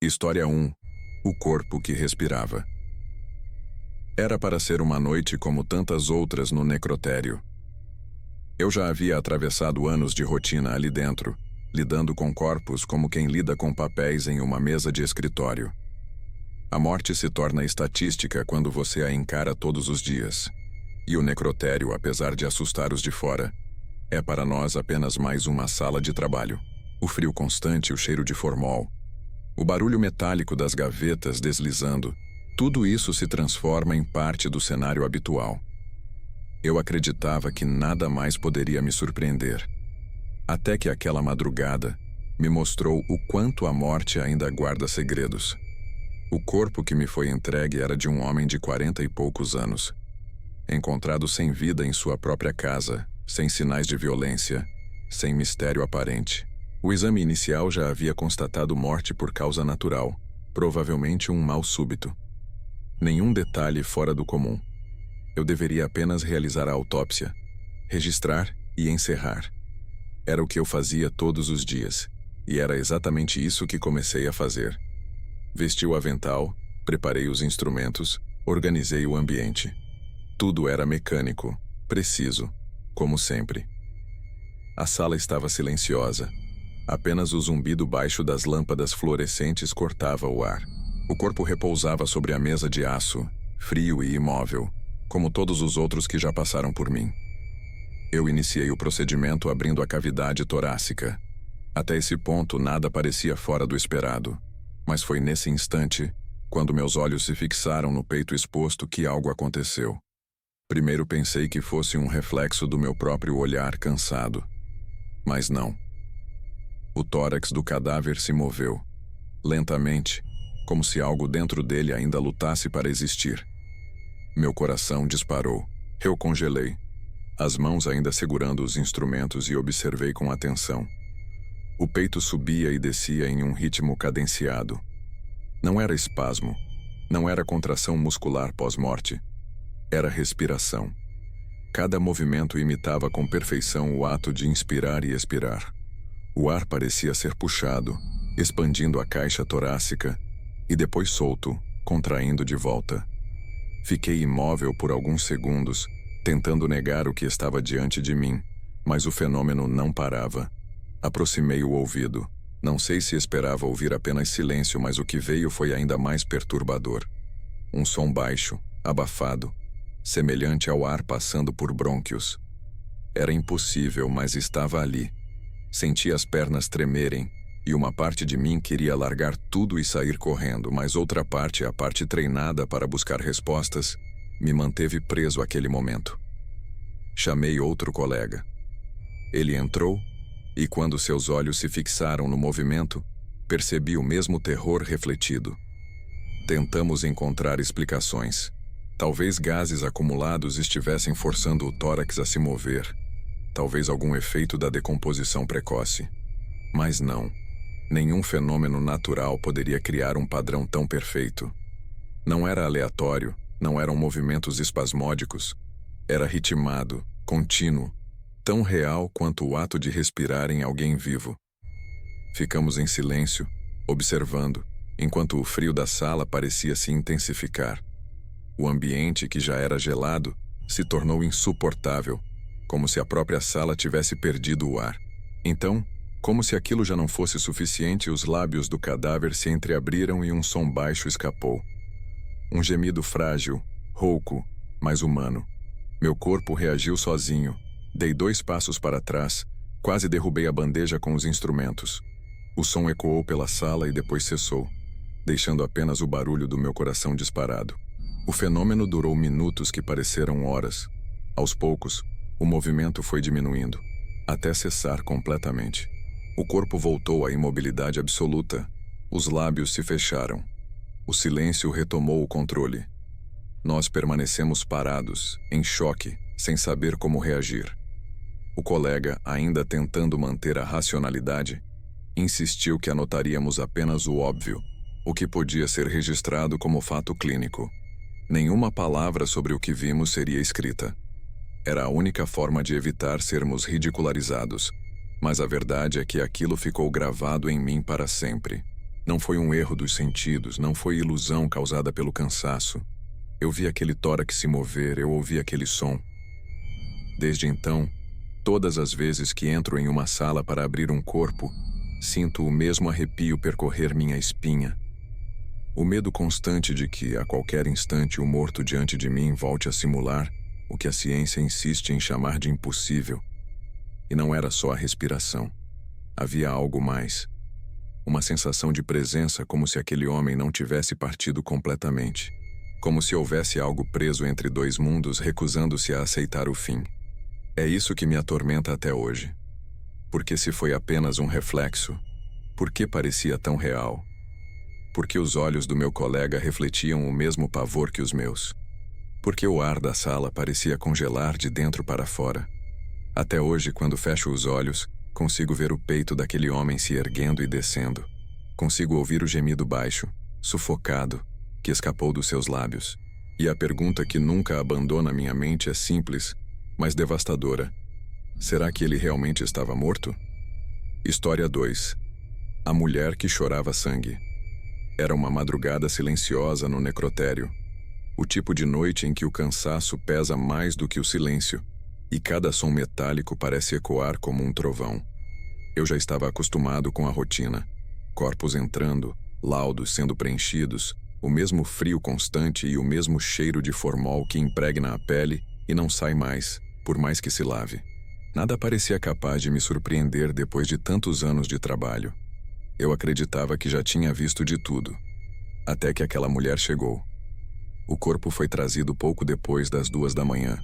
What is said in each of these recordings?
História 1. O corpo que respirava. Era para ser uma noite como tantas outras no necrotério. Eu já havia atravessado anos de rotina ali dentro, lidando com corpos como quem lida com papéis em uma mesa de escritório. A morte se torna estatística quando você a encara todos os dias. E o necrotério, apesar de assustar os de fora, é para nós apenas mais uma sala de trabalho. O frio constante, o cheiro de formol, o barulho metálico das gavetas deslizando, tudo isso se transforma em parte do cenário habitual. Eu acreditava que nada mais poderia me surpreender. Até que aquela madrugada me mostrou o quanto a morte ainda guarda segredos. O corpo que me foi entregue era de um homem de 40 e poucos anos. Encontrado sem vida em sua própria casa, sem sinais de violência, sem mistério aparente. O exame inicial já havia constatado morte por causa natural, provavelmente um mal súbito. Nenhum detalhe fora do comum. Eu deveria apenas realizar a autópsia, registrar e encerrar. Era o que eu fazia todos os dias, e era exatamente isso que comecei a fazer. Vesti o avental, preparei os instrumentos, organizei o ambiente. Tudo era mecânico, preciso, como sempre. A sala estava silenciosa. Apenas o zumbido baixo das lâmpadas fluorescentes cortava o ar. O corpo repousava sobre a mesa de aço, frio e imóvel, como todos os outros que já passaram por mim. Eu iniciei o procedimento abrindo a cavidade torácica. Até esse ponto, nada parecia fora do esperado. Mas foi nesse instante, quando meus olhos se fixaram no peito exposto, que algo aconteceu. Primeiro pensei que fosse um reflexo do meu próprio olhar cansado. Mas não. O tórax do cadáver se moveu, lentamente, como se algo dentro dele ainda lutasse para existir. Meu coração disparou. Eu congelei, as mãos ainda segurando os instrumentos, e observei com atenção. O peito subia e descia em um ritmo cadenciado. Não era espasmo, não era contração muscular pós-morte. Era respiração. Cada movimento imitava com perfeição o ato de inspirar e expirar. O ar parecia ser puxado, expandindo a caixa torácica, e depois solto, contraindo de volta. Fiquei imóvel por alguns segundos, tentando negar o que estava diante de mim, mas o fenômeno não parava. Aproximei o ouvido. Não sei se esperava ouvir apenas silêncio, mas o que veio foi ainda mais perturbador. Um som baixo, abafado, semelhante ao ar passando por brônquios. Era impossível, mas estava ali. Senti as pernas tremerem, e uma parte de mim queria largar tudo e sair correndo, mas outra parte, a parte treinada para buscar respostas, me manteve preso àquele momento. Chamei outro colega. Ele entrou, e quando seus olhos se fixaram no movimento, percebi o mesmo terror refletido. Tentamos encontrar explicações. Talvez gases acumulados estivessem forçando o tórax a se mover. Talvez algum efeito da decomposição precoce. Mas não. Nenhum fenômeno natural poderia criar um padrão tão perfeito. Não era aleatório, não eram movimentos espasmódicos. Era ritmado, contínuo, tão real quanto o ato de respirar em alguém vivo. Ficamos em silêncio, observando, enquanto o frio da sala parecia se intensificar. O ambiente, que já era gelado, se tornou insuportável, como se a própria sala tivesse perdido o ar. Então, como se aquilo já não fosse suficiente, os lábios do cadáver se entreabriram e um som baixo escapou. Um gemido frágil, rouco, mas humano. Meu corpo reagiu sozinho. Dei 2 passos para trás, quase derrubei a bandeja com os instrumentos. O som ecoou pela sala e depois cessou, deixando apenas o barulho do meu coração disparado. O fenômeno durou minutos que pareceram horas. Aos poucos, o movimento foi diminuindo, até cessar completamente. O corpo voltou à imobilidade absoluta. Os lábios se fecharam. O silêncio retomou o controle. Nós permanecemos parados, em choque, sem saber como reagir. O colega, ainda tentando manter a racionalidade, insistiu que anotaríamos apenas o óbvio, o que podia ser registrado como fato clínico. Nenhuma palavra sobre o que vimos seria escrita. Era a única forma de evitar sermos ridicularizados, mas a verdade é que aquilo ficou gravado em mim para sempre. Não foi um erro dos sentidos, não foi ilusão causada pelo cansaço. Eu vi aquele tórax se mover, eu ouvi aquele som. Desde então, todas as vezes que entro em uma sala para abrir um corpo, sinto o mesmo arrepio percorrer minha espinha. O medo constante de que, a qualquer instante, o morto diante de mim volte a simular o que a ciência insiste em chamar de impossível. E não era só a respiração. Havia algo mais. Uma sensação de presença, como se aquele homem não tivesse partido completamente. Como se houvesse algo preso entre dois mundos, recusando-se a aceitar o fim. É isso que me atormenta até hoje. Porque se foi apenas um reflexo, por que parecia tão real? Porque os olhos do meu colega refletiam o mesmo pavor que os meus. Porque o ar da sala parecia congelar de dentro para fora. Até hoje, quando fecho os olhos, consigo ver o peito daquele homem se erguendo e descendo. Consigo ouvir o gemido baixo, sufocado, que escapou dos seus lábios. E a pergunta que nunca abandona minha mente é simples, mas devastadora. Será que ele realmente estava morto? História 2. A mulher que chorava sangue. Era uma madrugada silenciosa no necrotério. O tipo de noite em que o cansaço pesa mais do que o silêncio, e cada som metálico parece ecoar como um trovão. Eu já estava acostumado com a rotina. Corpos entrando, laudos sendo preenchidos, o mesmo frio constante e o mesmo cheiro de formol que impregna a pele e não sai mais, por mais que se lave. Nada parecia capaz de me surpreender depois de tantos anos de trabalho. Eu acreditava que já tinha visto de tudo. Até que aquela mulher chegou. O corpo foi trazido pouco depois das 2 da manhã.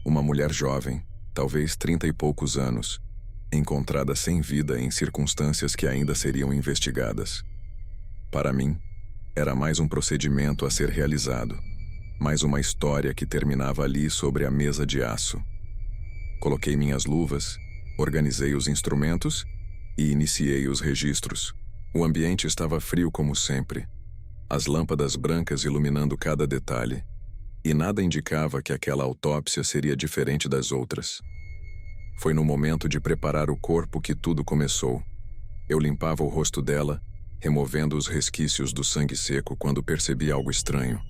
Uma mulher jovem, talvez 30 e poucos anos, encontrada sem vida em circunstâncias que ainda seriam investigadas. Para mim, era mais um procedimento a ser realizado, mais uma história que terminava ali sobre a mesa de aço. Coloquei minhas luvas, organizei os instrumentos e iniciei os registros. O ambiente estava frio como sempre, as lâmpadas brancas iluminando cada detalhe, e nada indicava que aquela autópsia seria diferente das outras. Foi no momento de preparar o corpo que tudo começou. Eu limpava o rosto dela, removendo os resquícios do sangue seco quando percebi algo estranho.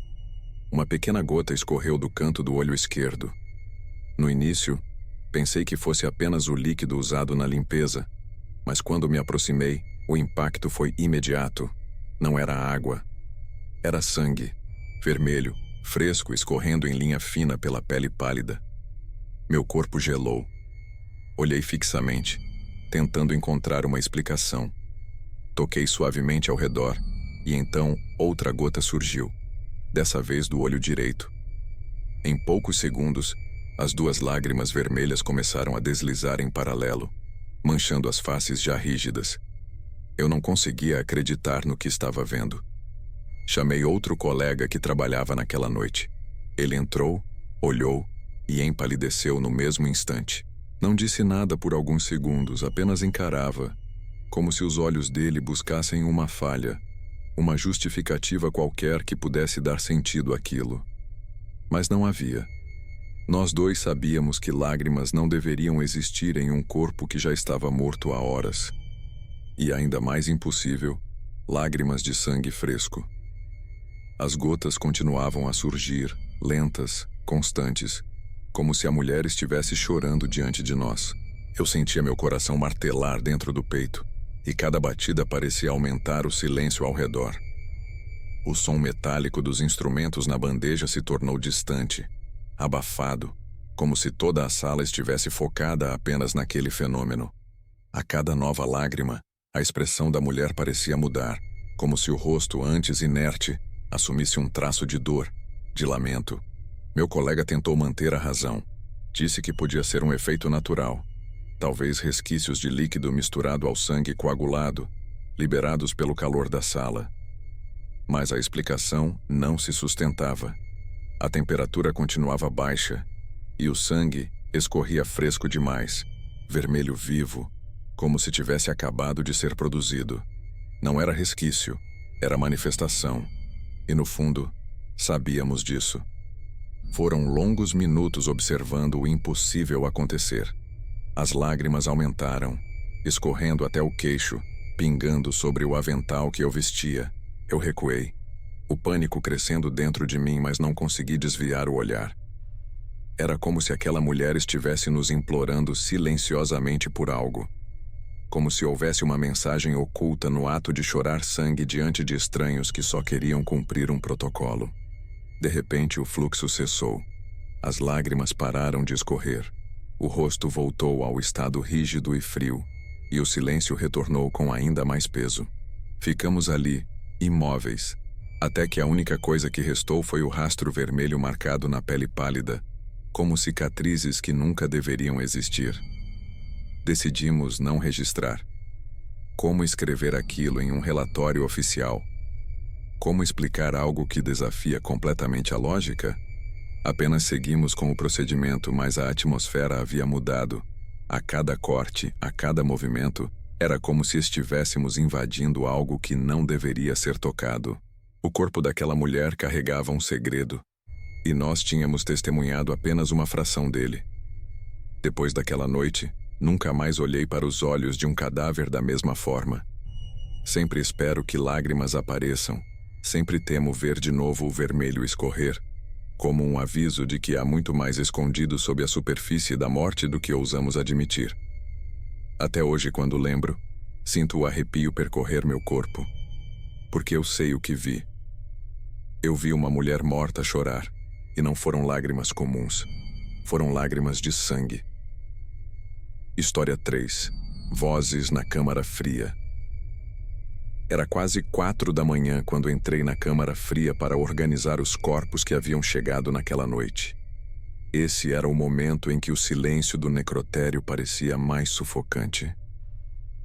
Uma pequena gota escorreu do canto do olho esquerdo. No início, pensei que fosse apenas o líquido usado na limpeza, mas quando me aproximei, o impacto foi imediato. Não era água. Era sangue, vermelho, fresco, escorrendo em linha fina pela pele pálida. Meu corpo gelou. Olhei fixamente, tentando encontrar uma explicação. Toquei suavemente ao redor, e então outra gota surgiu, dessa vez do olho direito. Em poucos segundos, as 2 lágrimas vermelhas começaram a deslizar em paralelo, manchando as faces já rígidas. Eu não conseguia acreditar no que estava vendo. Chamei outro colega que trabalhava naquela noite. Ele entrou, olhou e empalideceu no mesmo instante. Não disse nada por alguns segundos, apenas encarava, como se os olhos dele buscassem uma falha, uma justificativa qualquer que pudesse dar sentido àquilo. Mas não havia. Nós dois sabíamos que lágrimas não deveriam existir em um corpo que já estava morto há horas. E ainda mais impossível, lágrimas de sangue fresco. As gotas continuavam a surgir, lentas, constantes, como se a mulher estivesse chorando diante de nós. Eu sentia meu coração martelar dentro do peito, e cada batida parecia aumentar o silêncio ao redor. O som metálico dos instrumentos na bandeja se tornou distante, abafado, como se toda a sala estivesse focada apenas naquele fenômeno. A cada nova lágrima, a expressão da mulher parecia mudar, como se o rosto, antes inerte, assumisse um traço de dor, de lamento. Meu colega tentou manter a razão. Disse que podia ser um efeito natural. Talvez resquícios de líquido misturado ao sangue coagulado, liberados pelo calor da sala. Mas a explicação não se sustentava. A temperatura continuava baixa, e o sangue escorria fresco demais, vermelho vivo, como se tivesse acabado de ser produzido. Não era resquício, era manifestação. E no fundo, sabíamos disso. Foram longos minutos observando o impossível acontecer. As lágrimas aumentaram, escorrendo até o queixo, pingando sobre o avental que eu vestia. Eu recuei, o pânico crescendo dentro de mim, mas não consegui desviar o olhar. Era como se aquela mulher estivesse nos implorando silenciosamente por algo. Como se houvesse uma mensagem oculta no ato de chorar sangue diante de estranhos que só queriam cumprir um protocolo. De repente, o fluxo cessou. As lágrimas pararam de escorrer. O rosto voltou ao estado rígido e frio, e o silêncio retornou com ainda mais peso. Ficamos ali, imóveis, até que a única coisa que restou foi o rastro vermelho marcado na pele pálida, como cicatrizes que nunca deveriam existir. Decidimos não registrar. Como escrever aquilo em um relatório oficial? Como explicar algo que desafia completamente a lógica? Apenas seguimos com o procedimento, mas a atmosfera havia mudado. A cada corte, a cada movimento, era como se estivéssemos invadindo algo que não deveria ser tocado. O corpo daquela mulher carregava um segredo, e nós tínhamos testemunhado apenas uma fração dele. Depois daquela noite, nunca mais olhei para os olhos de um cadáver da mesma forma. Sempre espero que lágrimas apareçam, sempre temo ver de novo o vermelho escorrer, como um aviso de que há muito mais escondido sob a superfície da morte do que ousamos admitir. Até hoje, quando lembro, sinto o arrepio percorrer meu corpo, porque eu sei o que vi. Eu vi uma mulher morta chorar, e não foram lágrimas comuns, foram lágrimas de sangue. História 3. Vozes na Câmara Fria. Era quase 4 da manhã quando entrei na Câmara Fria para organizar os corpos que haviam chegado naquela noite. Esse era o momento em que o silêncio do necrotério parecia mais sufocante.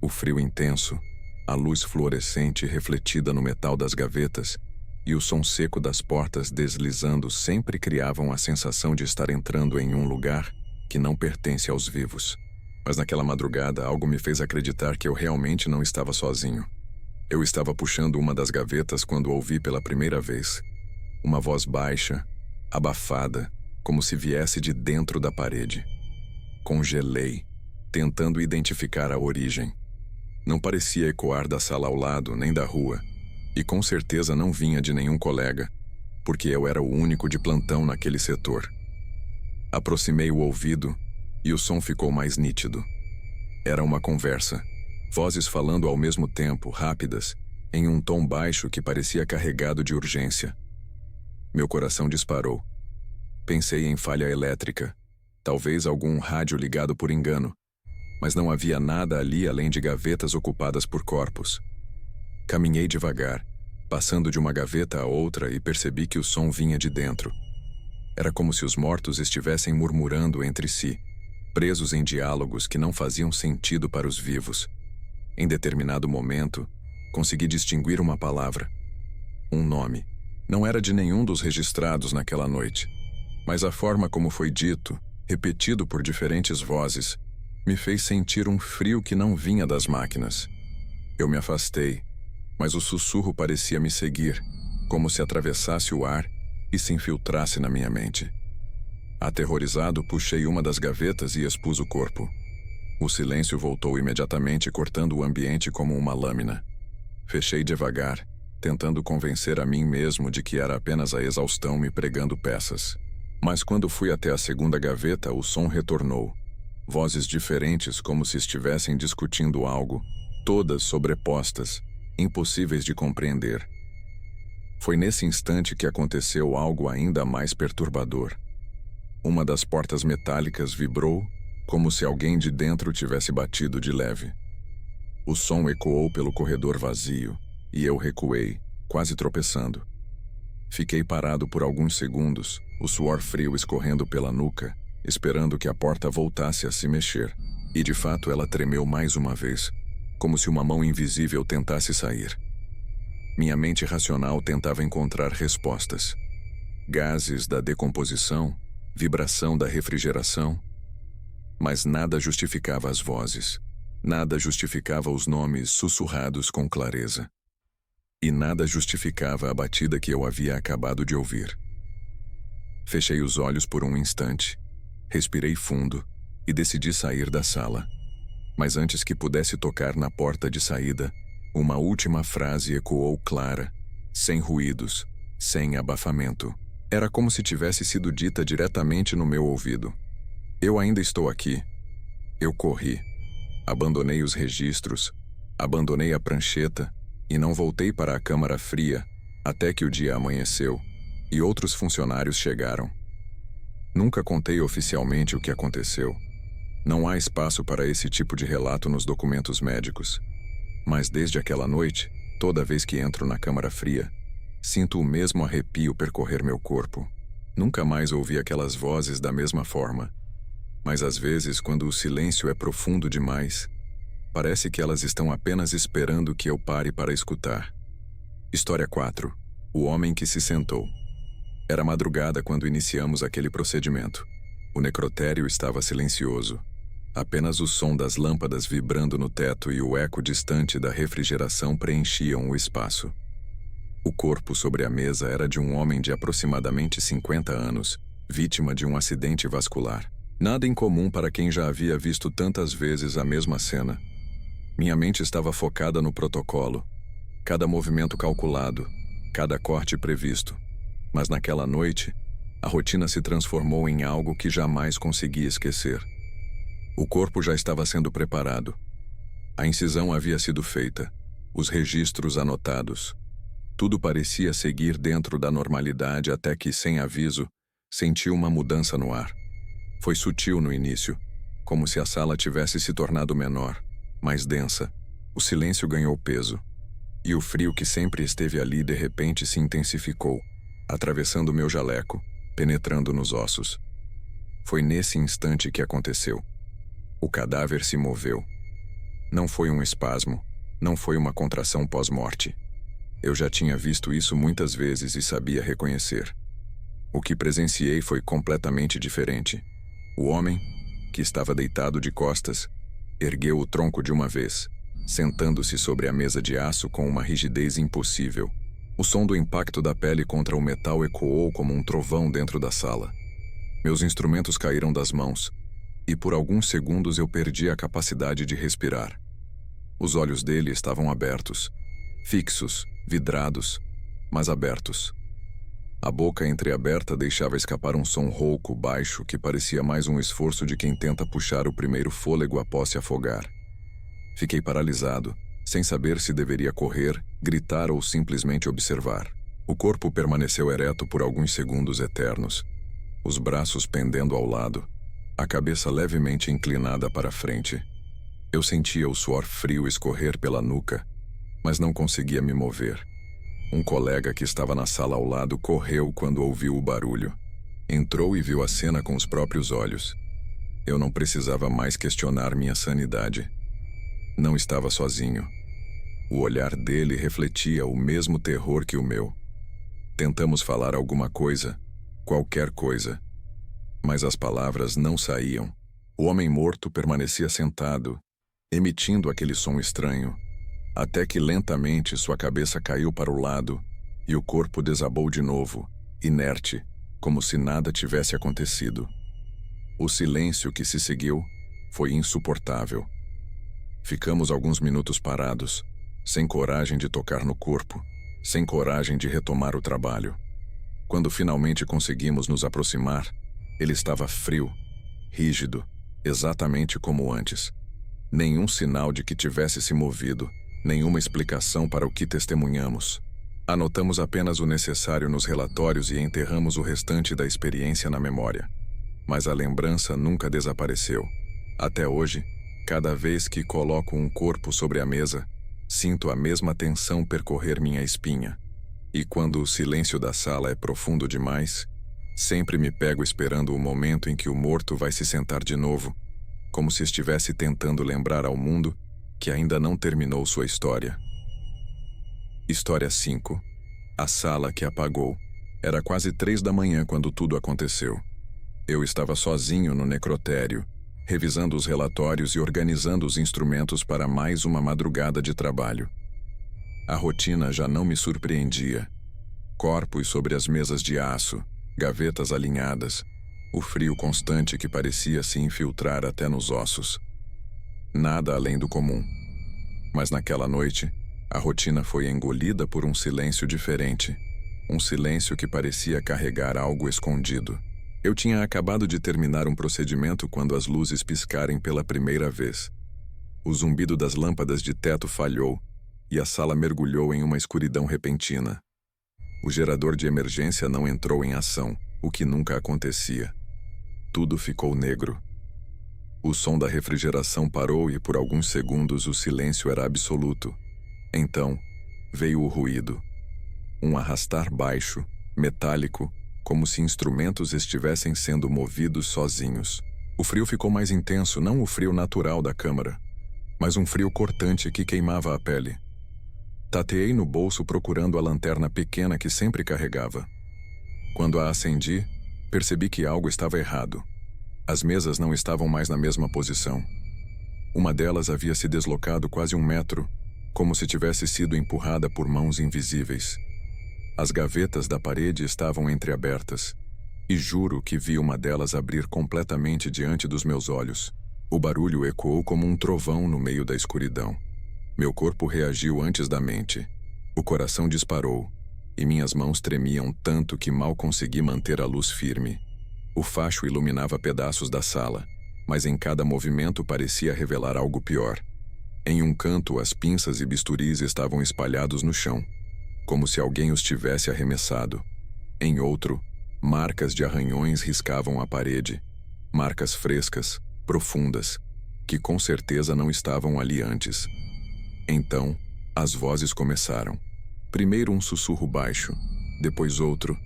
O frio intenso, a luz fluorescente refletida no metal das gavetas e o som seco das portas deslizando sempre criavam a sensação de estar entrando em um lugar que não pertence aos vivos. Mas naquela madrugada algo me fez acreditar que eu realmente não estava sozinho. Eu estava puxando uma das gavetas quando ouvi pela primeira vez uma voz baixa, abafada, como se viesse de dentro da parede. Congelei, tentando identificar a origem. Não parecia ecoar da sala ao lado, nem da rua, e com certeza não vinha de nenhum colega, porque eu era o único de plantão naquele setor. Aproximei o ouvido e o som ficou mais nítido. Era uma conversa. Vozes falando ao mesmo tempo, rápidas, em um tom baixo que parecia carregado de urgência. Meu coração disparou. Pensei em falha elétrica, talvez algum rádio ligado por engano, mas não havia nada ali além de gavetas ocupadas por corpos. Caminhei devagar, passando de uma gaveta a outra e percebi que o som vinha de dentro. Era como se os mortos estivessem murmurando entre si, presos em diálogos que não faziam sentido para os vivos. Em determinado momento, consegui distinguir uma palavra. Um nome. Não era de nenhum dos registrados naquela noite, mas a forma como foi dito, repetido por diferentes vozes, me fez sentir um frio que não vinha das máquinas. Eu me afastei, mas o sussurro parecia me seguir, como se atravessasse o ar e se infiltrasse na minha mente. Aterrorizado, puxei uma das gavetas e expus o corpo. O silêncio voltou imediatamente, cortando o ambiente como uma lâmina. Fechei devagar, tentando convencer a mim mesmo de que era apenas a exaustão me pregando peças. Mas quando fui até a segunda gaveta, o som retornou. Vozes diferentes, como se estivessem discutindo algo, todas sobrepostas, impossíveis de compreender. Foi nesse instante que aconteceu algo ainda mais perturbador. Uma das portas metálicas vibrou, como se alguém de dentro tivesse batido de leve. O som ecoou pelo corredor vazio, e eu recuei, quase tropeçando. Fiquei parado por alguns segundos, o suor frio escorrendo pela nuca, esperando que a porta voltasse a se mexer. E de fato ela tremeu mais uma vez, como se uma mão invisível tentasse sair. Minha mente racional tentava encontrar respostas. Gases da decomposição, vibração da refrigeração. Mas nada justificava as vozes. Nada justificava os nomes sussurrados com clareza. E nada justificava a batida que eu havia acabado de ouvir. Fechei os olhos por um instante, respirei fundo e decidi sair da sala. Mas antes que pudesse tocar na porta de saída, uma última frase ecoou clara, sem ruídos, sem abafamento. Era como se tivesse sido dita diretamente no meu ouvido. Eu ainda estou aqui. Eu corri. Abandonei os registros, abandonei a prancheta e não voltei para a câmara fria até que o dia amanheceu e outros funcionários chegaram. Nunca contei oficialmente o que aconteceu. Não há espaço para esse tipo de relato nos documentos médicos. Mas desde aquela noite, toda vez que entro na câmara fria, sinto o mesmo arrepio percorrer meu corpo. Nunca mais ouvi aquelas vozes da mesma forma. Mas às vezes, quando o silêncio é profundo demais, parece que elas estão apenas esperando que eu pare para escutar. História 4. O homem que se sentou. Era madrugada quando iniciamos aquele procedimento. O necrotério estava silencioso. Apenas o som das lâmpadas vibrando no teto e o eco distante da refrigeração preenchiam o espaço. O corpo sobre a mesa era de um homem de aproximadamente 50 anos, vítima de um acidente vascular. Nada incomum para quem já havia visto tantas vezes a mesma cena. Minha mente estava focada no protocolo. Cada movimento calculado, cada corte previsto. Mas naquela noite, a rotina se transformou em algo que jamais consegui esquecer. O corpo já estava sendo preparado. A incisão havia sido feita, os registros anotados. Tudo parecia seguir dentro da normalidade até que, sem aviso, senti uma mudança no ar. Foi sutil no início, como se a sala tivesse se tornado menor, mais densa. O silêncio ganhou peso. E o frio que sempre esteve ali de repente se intensificou, atravessando meu jaleco, penetrando nos ossos. Foi nesse instante que aconteceu. O cadáver se moveu. Não foi um espasmo, não foi uma contração pós-morte. Eu já tinha visto isso muitas vezes e sabia reconhecer. O que presenciei foi completamente diferente. O homem, que estava deitado de costas, ergueu o tronco de uma vez, sentando-se sobre a mesa de aço com uma rigidez impossível. O som do impacto da pele contra o metal ecoou como um trovão dentro da sala. Meus instrumentos caíram das mãos, e por alguns segundos eu perdi a capacidade de respirar. Os olhos dele estavam abertos, fixos, vidrados, mas abertos. A boca entreaberta deixava escapar um som rouco, baixo, que parecia mais um esforço de quem tenta puxar o primeiro fôlego após se afogar. Fiquei paralisado, sem saber se deveria correr, gritar ou simplesmente observar. O corpo permaneceu ereto por alguns segundos eternos, os braços pendendo ao lado, a cabeça levemente inclinada para a frente. Eu sentia o suor frio escorrer pela nuca, mas não conseguia me mover. Um colega que estava na sala ao lado correu quando ouviu o barulho. Entrou e viu a cena com os próprios olhos. Eu não precisava mais questionar minha sanidade. Não estava sozinho. O olhar dele refletia o mesmo terror que o meu. Tentamos falar alguma coisa, qualquer coisa, mas as palavras não saíam. O homem morto permanecia sentado, emitindo aquele som estranho, até que lentamente sua cabeça caiu para o lado e o corpo desabou de novo, inerte, como se nada tivesse acontecido. O silêncio que se seguiu foi insuportável. Ficamos alguns minutos parados, sem coragem de tocar no corpo, sem coragem de retomar o trabalho. Quando finalmente conseguimos nos aproximar, ele estava frio, rígido, exatamente como antes. Nenhum sinal de que tivesse se movido, nenhuma explicação para o que testemunhamos. Anotamos apenas o necessário nos relatórios e enterramos o restante da experiência na memória. Mas a lembrança nunca desapareceu. Até hoje, cada vez que coloco um corpo sobre a mesa, sinto a mesma tensão percorrer minha espinha. E quando o silêncio da sala é profundo demais, sempre me pego esperando o momento em que o morto vai se sentar de novo, como se estivesse tentando lembrar ao mundo que ainda não terminou sua história. História 5. A sala que apagou. Era quase 3 da manhã quando tudo aconteceu. Eu estava sozinho no necrotério, revisando os relatórios e organizando os instrumentos para mais uma madrugada de trabalho. A rotina já não me surpreendia. Corpos sobre as mesas de aço, gavetas alinhadas, o frio constante que parecia se infiltrar até nos ossos. Nada além do comum. Mas naquela noite, a rotina foi engolida por um silêncio diferente. Um silêncio que parecia carregar algo escondido. Eu tinha acabado de terminar um procedimento quando as luzes piscarem pela primeira vez. O zumbido das lâmpadas de teto falhou e a sala mergulhou em uma escuridão repentina. O gerador de emergência não entrou em ação, o que nunca acontecia. Tudo ficou negro. O som da refrigeração parou e por alguns segundos o silêncio era absoluto. Então, veio o ruído. Um arrastar baixo, metálico, como se instrumentos estivessem sendo movidos sozinhos. O frio ficou mais intenso, não o frio natural da câmara, mas um frio cortante que queimava a pele. Tateei no bolso procurando a lanterna pequena que sempre carregava. Quando a acendi, percebi que algo estava errado. As mesas não estavam mais na mesma posição. Uma delas havia se deslocado quase 1 metro, como se tivesse sido empurrada por mãos invisíveis. As gavetas da parede estavam entreabertas, e juro que vi uma delas abrir completamente diante dos meus olhos. O barulho ecoou como um trovão no meio da escuridão. Meu corpo reagiu antes da mente. O coração disparou, e minhas mãos tremiam tanto que mal consegui manter a luz firme. O facho iluminava pedaços da sala, mas em cada movimento parecia revelar algo pior. Em um canto, as pinças e bisturis estavam espalhados no chão, como se alguém os tivesse arremessado. Em outro, marcas de arranhões riscavam a parede, marcas frescas, profundas, que com certeza não estavam ali antes. Então, as vozes começaram. Primeiro um sussurro baixo, depois outro,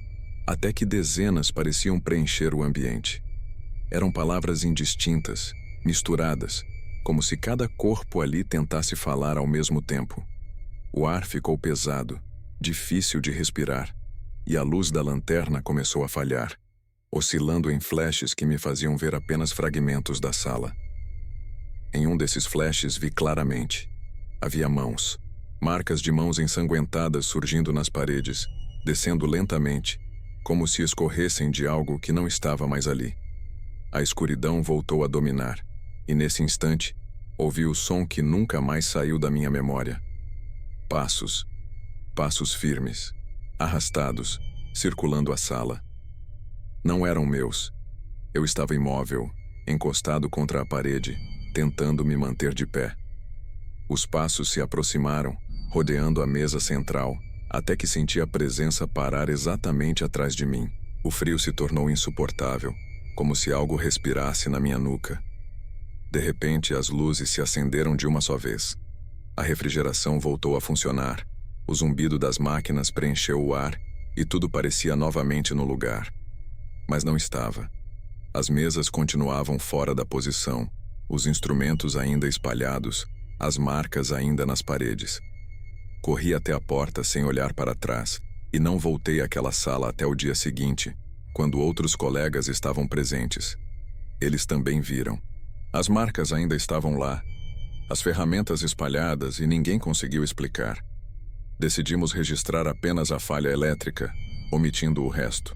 até que dezenas pareciam preencher o ambiente. Eram palavras indistintas, misturadas, como se cada corpo ali tentasse falar ao mesmo tempo. O ar ficou pesado, difícil de respirar, e a luz da lanterna começou a falhar, oscilando em flashes que me faziam ver apenas fragmentos da sala. Em um desses flashes vi claramente. Havia mãos, marcas de mãos ensanguentadas surgindo nas paredes, descendo lentamente, como se escorressem de algo que não estava mais ali. A escuridão voltou a dominar, e nesse instante, ouvi o som que nunca mais saiu da minha memória. Passos. Passos firmes, arrastados, circulando a sala. Não eram meus. Eu estava imóvel, encostado contra a parede, tentando me manter de pé. Os passos se aproximaram, rodeando a mesa central, até que senti a presença parar exatamente atrás de mim. O frio se tornou insuportável, como se algo respirasse na minha nuca. De repente, as luzes se acenderam de uma só vez. A refrigeração voltou a funcionar. O zumbido das máquinas preencheu o ar e tudo parecia novamente no lugar. Mas não estava. As mesas continuavam fora da posição, os instrumentos ainda espalhados, as marcas ainda nas paredes. Corri até a porta sem olhar para trás e não voltei àquela sala até o dia seguinte, quando outros colegas estavam presentes. Eles também viram. As marcas ainda estavam lá, as ferramentas espalhadas e ninguém conseguiu explicar. Decidimos registrar apenas a falha elétrica, omitindo o resto.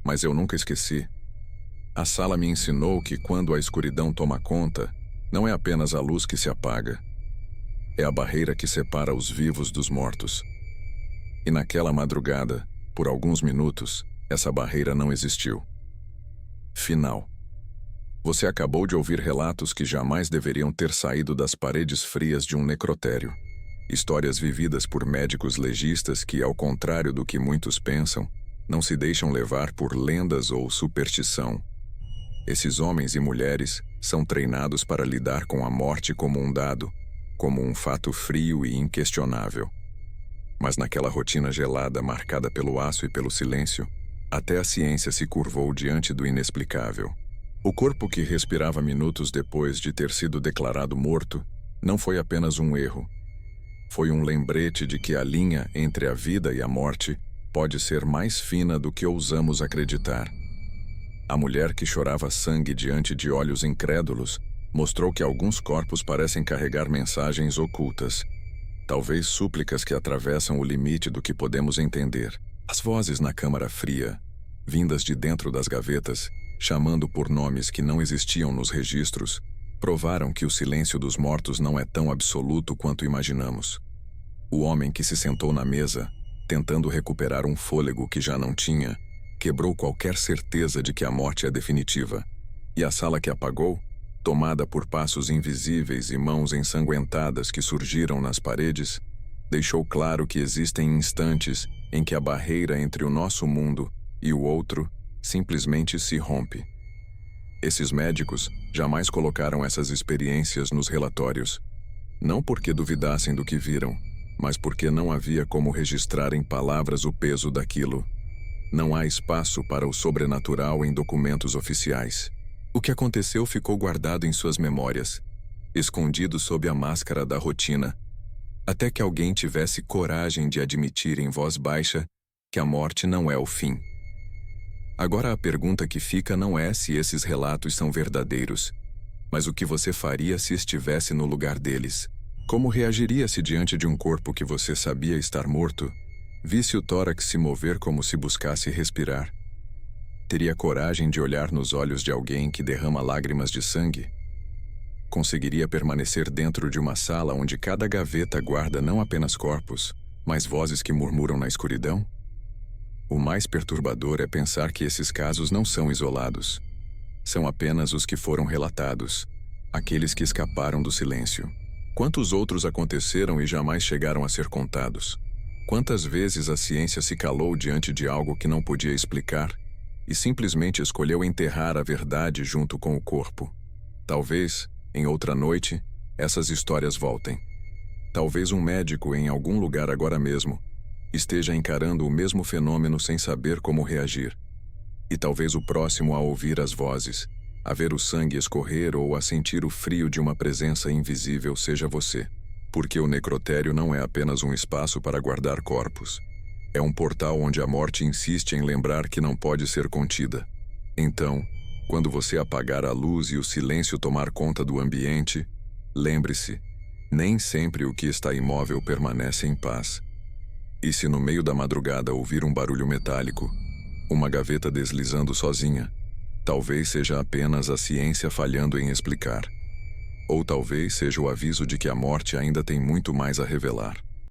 Mas eu nunca esqueci. A sala me ensinou que quando a escuridão toma conta, não é apenas a luz que se apaga. É a barreira que separa os vivos dos mortos. E naquela madrugada, por alguns minutos, essa barreira não existiu. Final. Você acabou de ouvir relatos que jamais deveriam ter saído das paredes frias de um necrotério. Histórias vividas por médicos legistas que, ao contrário do que muitos pensam, não se deixam levar por lendas ou superstição. Esses homens e mulheres são treinados para lidar com a morte como um dado, como um fato frio e inquestionável. Mas naquela rotina gelada marcada pelo aço e pelo silêncio, até a ciência se curvou diante do inexplicável. O corpo que respirava minutos depois de ter sido declarado morto não foi apenas um erro. Foi um lembrete de que a linha entre a vida e a morte pode ser mais fina do que ousamos acreditar. A mulher que chorava sangue diante de olhos incrédulos mostrou que alguns corpos parecem carregar mensagens ocultas, talvez súplicas que atravessam o limite do que podemos entender. As vozes na câmara fria, vindas de dentro das gavetas, chamando por nomes que não existiam nos registros, Provaram que o silêncio dos mortos não é tão absoluto quanto imaginamos. O homem que se sentou na mesa, tentando recuperar um fôlego que já não tinha, quebrou qualquer certeza de que a morte é definitiva. E a sala que apagou, tomada por passos invisíveis e mãos ensanguentadas que surgiram nas paredes, deixou claro que existem instantes em que a barreira entre o nosso mundo e o outro simplesmente se rompe. Esses médicos jamais colocaram essas experiências nos relatórios, não porque duvidassem do que viram, mas porque não havia como registrar em palavras o peso daquilo. Não há espaço para o sobrenatural em documentos oficiais. O que aconteceu ficou guardado em suas memórias, escondido sob a máscara da rotina, até que alguém tivesse coragem de admitir em voz baixa que a morte não é o fim. Agora a pergunta que fica não é se esses relatos são verdadeiros, mas o que você faria se estivesse no lugar deles. Como reagiria se diante de um corpo que você sabia estar morto, visse o tórax se mover como se buscasse respirar? Teria coragem de olhar nos olhos de alguém que derrama lágrimas de sangue? Conseguiria permanecer dentro de uma sala onde cada gaveta guarda não apenas corpos, mas vozes que murmuram na escuridão? O mais perturbador é pensar que esses casos não são isolados. São apenas os que foram relatados, aqueles que escaparam do silêncio. Quantos outros aconteceram e jamais chegaram a ser contados? Quantas vezes a ciência se calou diante de algo que não podia explicar e simplesmente escolheu enterrar a verdade junto com o corpo? Talvez, em outra noite, essas histórias voltem. Talvez um médico em algum lugar agora mesmo esteja encarando o mesmo fenômeno sem saber como reagir. E talvez o próximo a ouvir as vozes, a ver o sangue escorrer ou a sentir o frio de uma presença invisível seja você. Porque o necrotério não é apenas um espaço para guardar corpos. É um portal onde a morte insiste em lembrar que não pode ser contida. Então, quando você apagar a luz e o silêncio tomar conta do ambiente, lembre-se, nem sempre o que está imóvel permanece em paz. E se no meio da madrugada ouvir um barulho metálico, uma gaveta deslizando sozinha, talvez seja apenas a ciência falhando em explicar. Ou talvez seja o aviso de que a morte ainda tem muito mais a revelar.